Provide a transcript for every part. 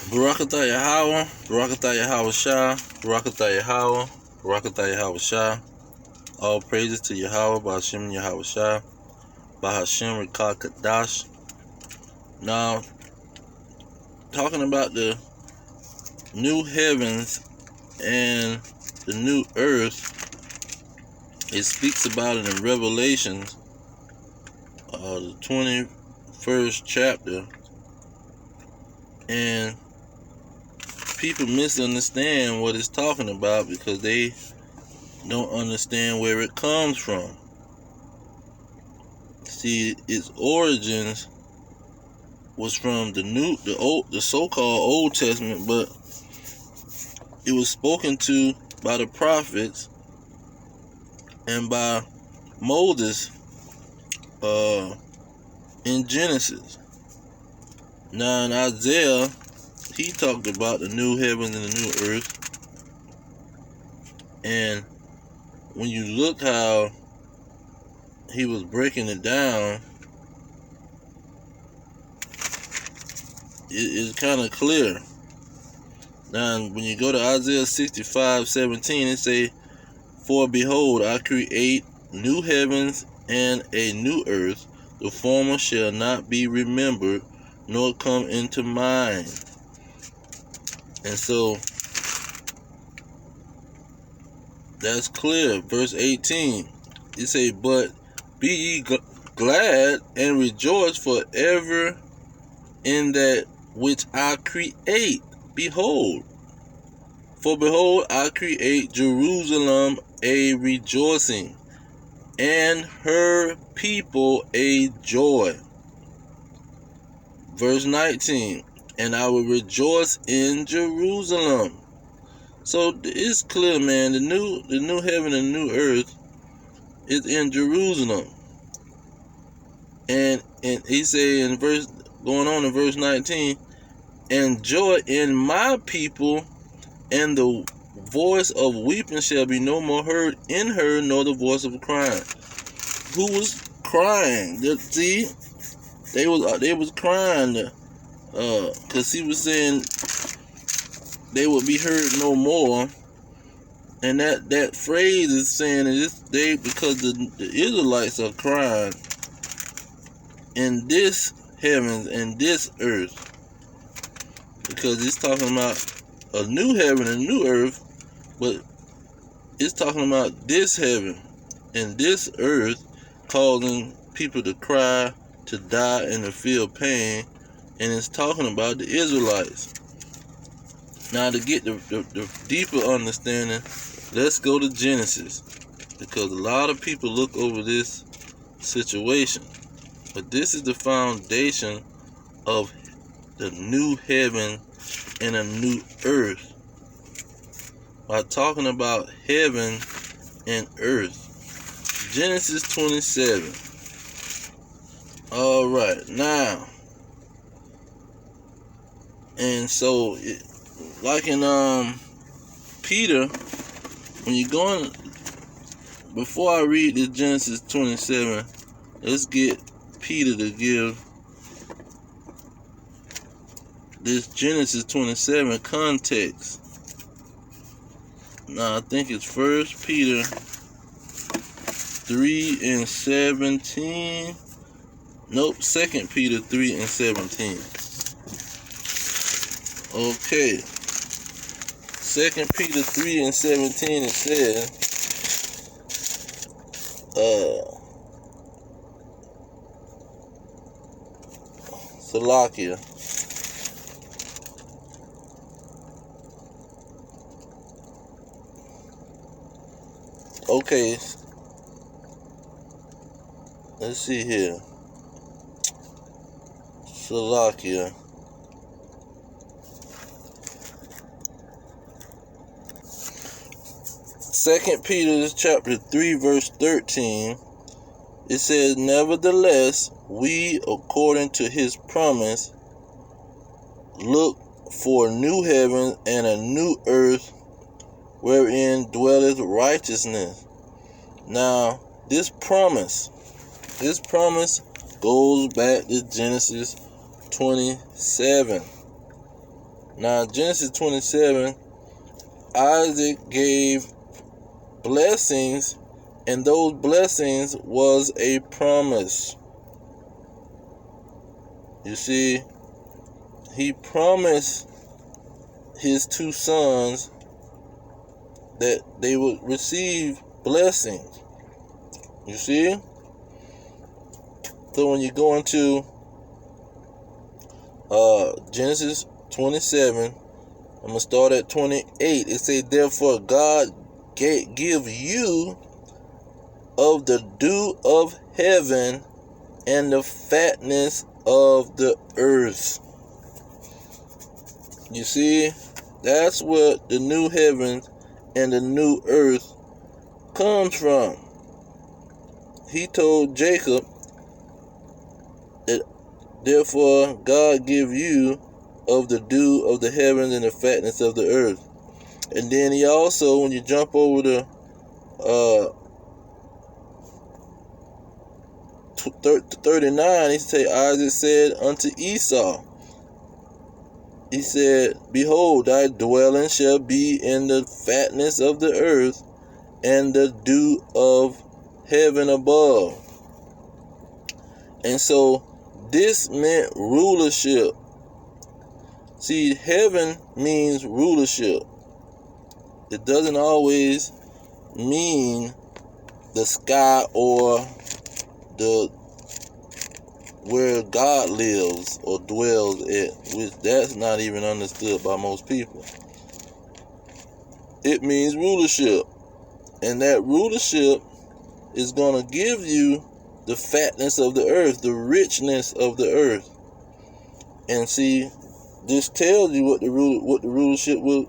Barakatah Yahweh, Barakatah Yahweh Shah, Barakatah Yahweh, Barakatah Yahweh Shah. All praises to Yahweh, Ba'ashem Yahweh Shah, Ba'ashem Rikah Kadash. Now, talking about the new heavens and the new earth, it speaks about it in Revelation, the 21st chapter, and people misunderstand what it's talking about because they don't understand where it comes from. See, its origins was from the so-called Old Testament, but it was spoken to by the prophets and by Moses in Genesis. Now in Isaiah, he talked about the new heavens and the new earth. And when you look how he was breaking it down, it's kind of clear. Now, when you go to Isaiah 65:17, it say, "For behold, I create new heavens and a new earth. The former shall not be remembered, nor come into mind." And so, that's clear. Verse 18, it say, "But be ye glad and rejoice forever in that which I create. Behold, for behold, I create Jerusalem a rejoicing, and her people a joy." Verse 19, "And I will rejoice in Jerusalem." So it's clear, man. The new heaven and new earth is in Jerusalem. And he say in verse 19, "And joy in my people, and the voice of weeping shall be no more heard in her, nor the voice of crying." Who was crying? See, they was crying, cause he was saying they would be heard no more, and that phrase is saying that because the Israelites are crying in this heavens and this earth, because it's talking about a new heaven and new earth, but it's talking about this heaven and this earth causing people to cry, to die, and to feel pain, and it's talking about the Israelites. Now, to get the deeper understanding, let's go to Genesis, because a lot of people look over this situation, but this is the foundation of the new heaven and a new earth. By talking about heaven and earth, Genesis 27. All right, now, and so like in Peter, when you're going, before I read this Genesis 27, let's get Peter to give this Genesis 27 context. Now I think it's 1 Peter 3:17. Nope, 2 Peter 3:17. Okay. 2 Peter 3:17, it says, Salakia. Okay. Let's see here. Salakia. Second Peter chapter 3 verse 13, it says, "Nevertheless, we, according to his promise, look for a new heaven and a new earth, wherein dwelleth righteousness." Now, this promise goes back to Genesis 27. Now, Genesis 27, Isaac gave blessings, and those blessings was a promise. You see, he promised his two sons that they would receive blessings. You see? So when you go into Genesis 27, I'm going to start at 28. It says, therefore God give you of the dew of heaven and the fatness of the earth. You see, that's what the new heavens and the new earth comes from. He told Jacob that therefore God give you of the dew of the heavens and the fatness of the earth. And then he also, when you jump over to 39, he said, Isaac said unto Esau, he said, behold, thy dwelling shall be in the fatness of the earth and the dew of heaven above. And so this meant rulership. See, heaven means rulership. It doesn't always mean the sky or the where God lives or dwells at, which that's not even understood by most people. It means rulership. And that rulership is going to give you the fatness of the earth, the richness of the earth. And see, this tells you what the rulership will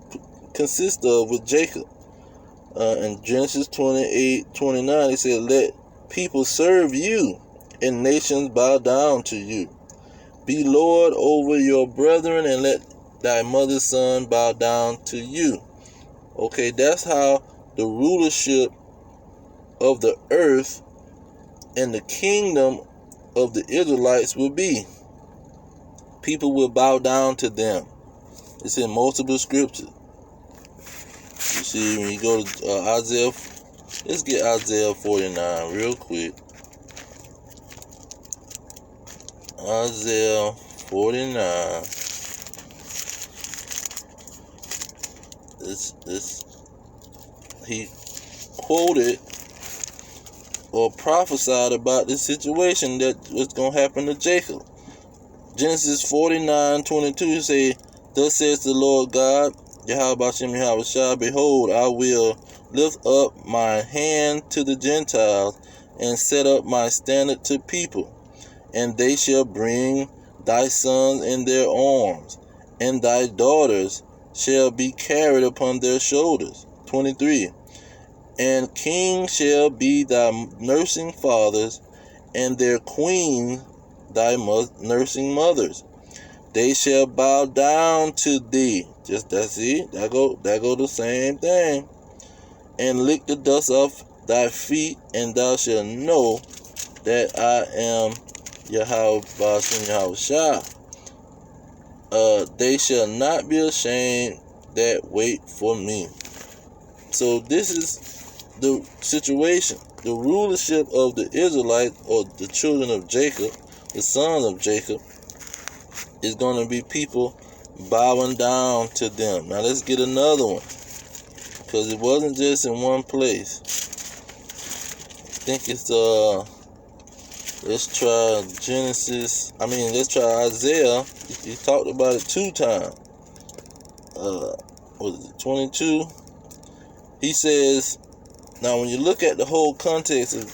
consist of with Jacob. In Genesis 28:29, it said, let people serve you and nations bow down to you. Be Lord over your brethren, and let thy mother's son bow down to you. Okay, that's how the rulership of the earth and the kingdom of the Israelites will be. People will bow down to them. It's in multiple scriptures. You see, when you go to Isaiah, let's get Isaiah 49 real quick. Isaiah 49. He quoted or prophesied about this situation that was going to happen to Jacob. Genesis 49:22 say, thus says the Lord God, Yahweh Bashem Yahweh Shah, behold, I will lift up my hand to the Gentiles and set up my standard to people. And they shall bring thy sons in their arms, and thy daughters shall be carried upon their shoulders. 23. And kings shall be thy nursing fathers, and their queens thy nursing mothers. They shall bow down to thee. Just that's it. That go the same thing. And lick the dust off thy feet, and thou shalt know that I am Yahweh Bashem Yahweh Shah. They shall not be ashamed that wait for me. So this is the situation. The rulership of the Israelites, or the children of Jacob, the sons of Jacob, is going to be people bowing down to them. Now let's get another one, because it wasn't just in one place. I think it's let's try let's try Isaiah. He talked about it 2 times. Was it 22? He says, now when you look at the whole context of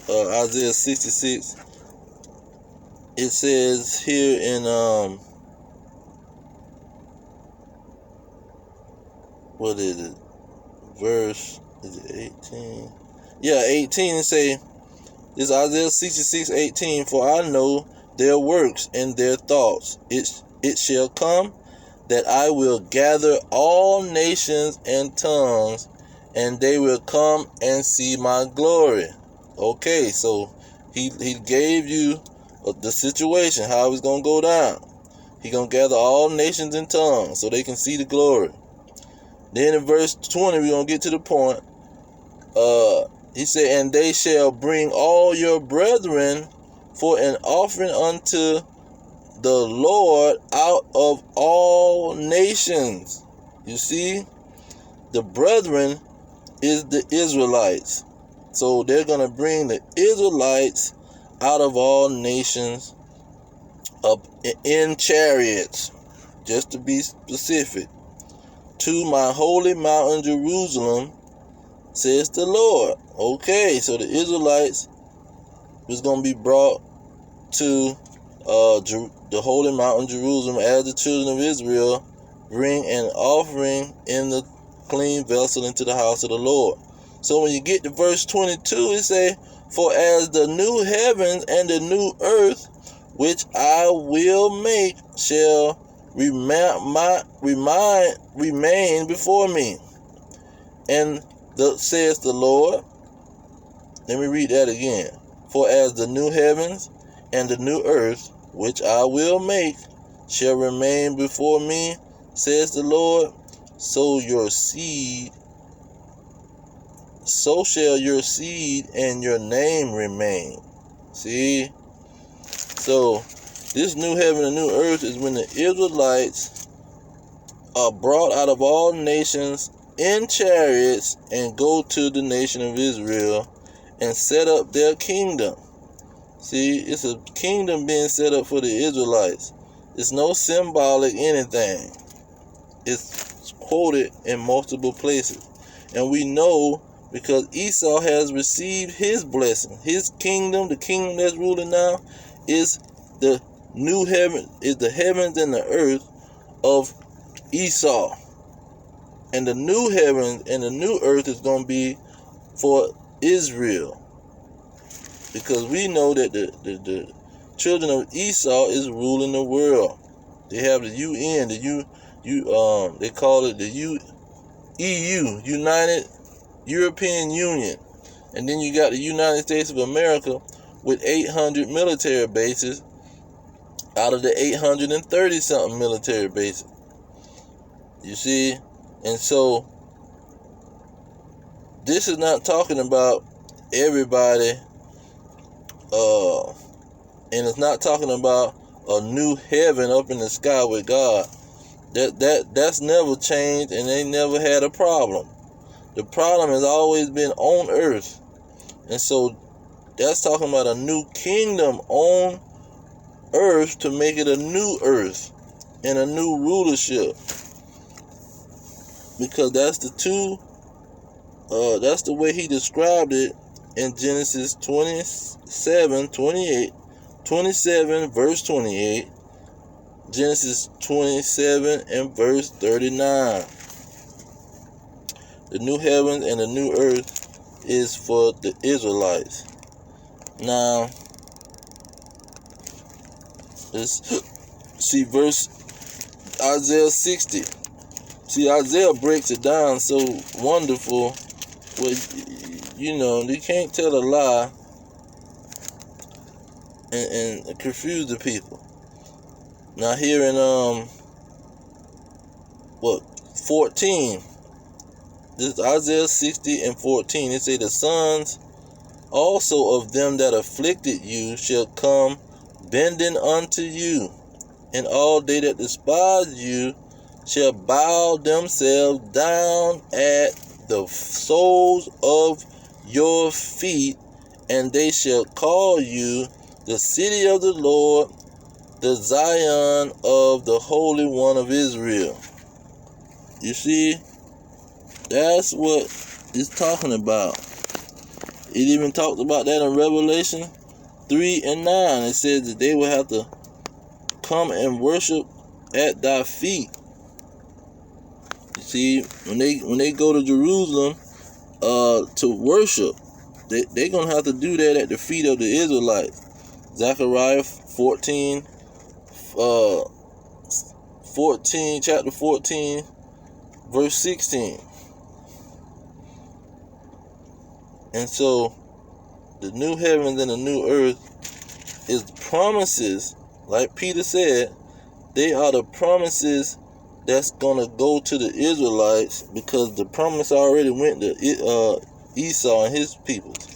Isaiah 66, it says here in what is it? Verse, is it 18? Yeah, 18. It say, this Isaiah 66:18. For I know their works and their thoughts. It shall come that I will gather all nations and tongues, and they will come and see my glory. Okay, so he gave you the situation, how it's going to go down. He gonna gather all nations and tongues so they can see the glory. Then in verse 20, we're gonna get to the point. He said, and they shall bring all your brethren for an offering unto the Lord out of all nations. You see, the brethren is the Israelites. So they're going to bring the Israelites out of all nations up in chariots, just to be specific, to my holy mountain Jerusalem, says the Lord. Okay, so the Israelites was going to be brought to the holy mountain Jerusalem as the children of Israel bring an offering in the clean vessel into the house of the Lord. So when you get to verse 22, it say, for as the new heavens and the new earth, which I will make, shall remain before me. And says the Lord. Let me read that again. For as the new heavens and the new earth, which I will make, shall remain before me, says the Lord, so shall your seed and your name remain. See? So, this new heaven and new earth is when the Israelites are brought out of all nations in chariots and go to the nation of Israel and set up their kingdom. See, it's a kingdom being set up for the Israelites. It's no symbolic anything. It's quoted in multiple places. And we know because Esau has received his blessing. His kingdom, the kingdom that's ruling now, is the new heaven, is the heavens and the earth of Esau. And the new heavens and the new earth is going to be for Israel. Because we know that the children of Esau is ruling the world. They have the UN, they call it the EU, United European Union. And then you got the United States of America with 800 military bases out of the 830 something military bases. You see? And so this is not talking about everybody, and it's not talking about a new heaven up in the sky with God. That's never changed, and they never had a problem. The problem has always been on earth. And so that's talking about a new kingdom on earth to make it a new earth and a new rulership. Because that's the way he described it in Genesis 27 verse 28, Genesis 27 and verse 39. The new heavens and the new earth is for the Israelites. Now, let's see verse Isaiah 60. See, Isaiah breaks it down so wonderful. Where, you can't tell a lie and confuse the people. Now here in 14, this Isaiah 60 and 14, it say the sons also of them that afflicted you shall come bending unto you, and all they that despise you shall bow themselves down at the soles of your feet, and they shall call you the city of the Lord, the Zion of the Holy One of Israel. You see, that's what it's talking about. It even talked about that in Revelation 3 and 9. It says that they will have to come and worship at thy feet. You see, when they go to Jerusalem to worship, they're going to have to do that at the feet of the Israelites. Zechariah 14, chapter 14, verse 16. And so, the new heavens and the new earth is promises, like Peter said, they are the promises that's gonna go to the Israelites, because the promise already went to Esau and his peoples.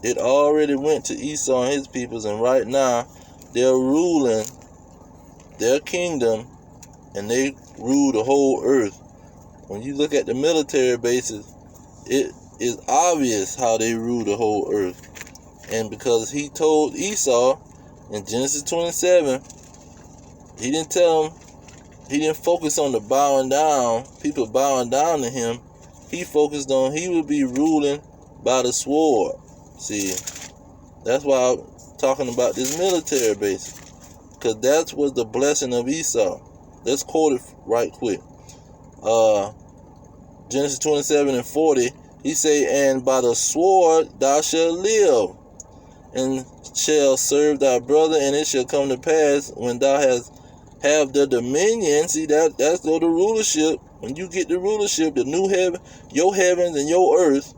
It already went to Esau and his peoples, and right now they're ruling their kingdom, and they rule the whole earth. When you look at the military bases, it is obvious how they rule the whole earth. And because he told Esau in Genesis 27, he didn't tell him, he didn't focus on the bowing down, people bowing down to him. He focused on he would be ruling by the sword. See, that's why I'm talking about this military base, because that was the blessing of Esau. Let's quote it right quick. Genesis 27:40, he say, and by the sword thou shalt live, and shall serve thy brother, and it shall come to pass when thou have the dominion. See, that's the rulership. When you get the rulership, the new heaven, your heavens and your earth,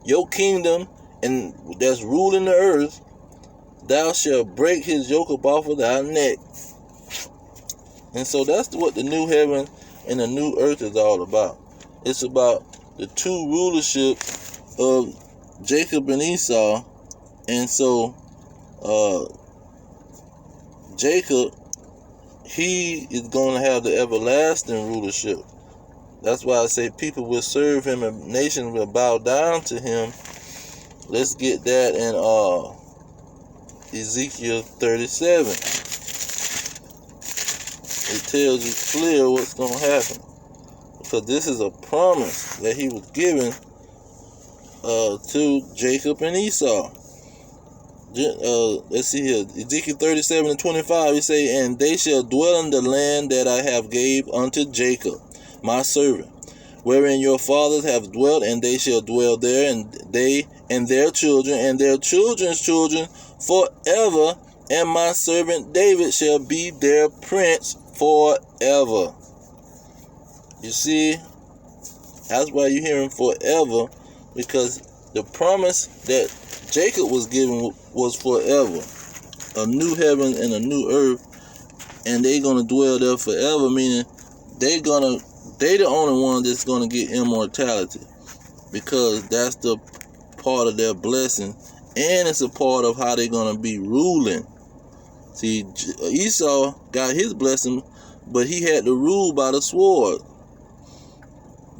your kingdom, and that's ruling the earth, thou shalt break his yoke up off of thy neck. And so that's what the new heaven and the new earth is all about. It's about the two rulership of Jacob and Esau. And so Jacob, he is going to have the everlasting rulership. That's why I say people will serve him and nations will bow down to him. Let's get that in Ezekiel 37. It tells you clear what's going to happen, because this is a promise that he was given to Jacob and Esau. Let's see here, Ezekiel 37:25. He say, and they shall dwell in the land that I have gave unto Jacob my servant, wherein your fathers have dwelt, and they shall dwell there, and they and their children and their children's children forever, and my servant David shall be their prince forever. You see, that's why you hear him forever, because the promise that Jacob was given was forever. A new heaven and a new earth, and they're gonna dwell there forever, meaning they the only one that's gonna get immortality, because that's the part of their blessing, and it's a part of how they're gonna be ruling. See, Esau got his blessing, but he had to rule by the sword.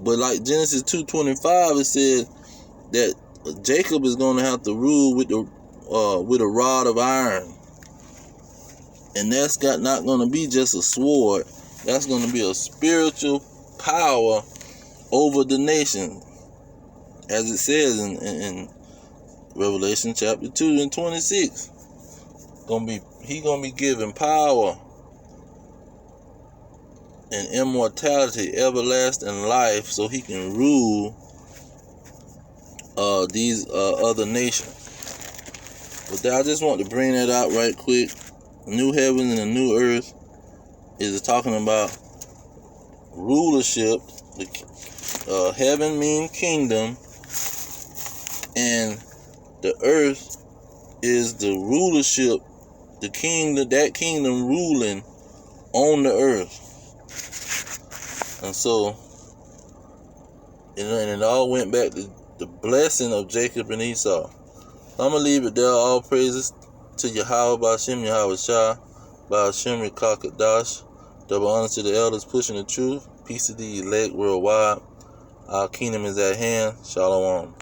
But like Genesis 2:25, it says that Jacob is going to have to rule with a rod of iron, and that's not going to be just a sword. That's going to be a spiritual power over the nation, as it says in Revelation chapter 2:26. He gonna be given power and immortality, everlasting life, so he can rule these other nations. But I just want to bring that out right quick. New heaven and a new earth is talking about rulership. Heaven means kingdom, and the earth is the rulership, the kingdom, that kingdom ruling on the earth. And so, and it all went back to the blessing of Jacob and Esau. I'm going to leave it there. All praises to Yahweh, Ba'ashem, Yahweh Shah, Ba'ashem, Rekakadash. Double honor to the elders pushing the truth. Peace to the elect worldwide. Our kingdom is at hand. Shalom.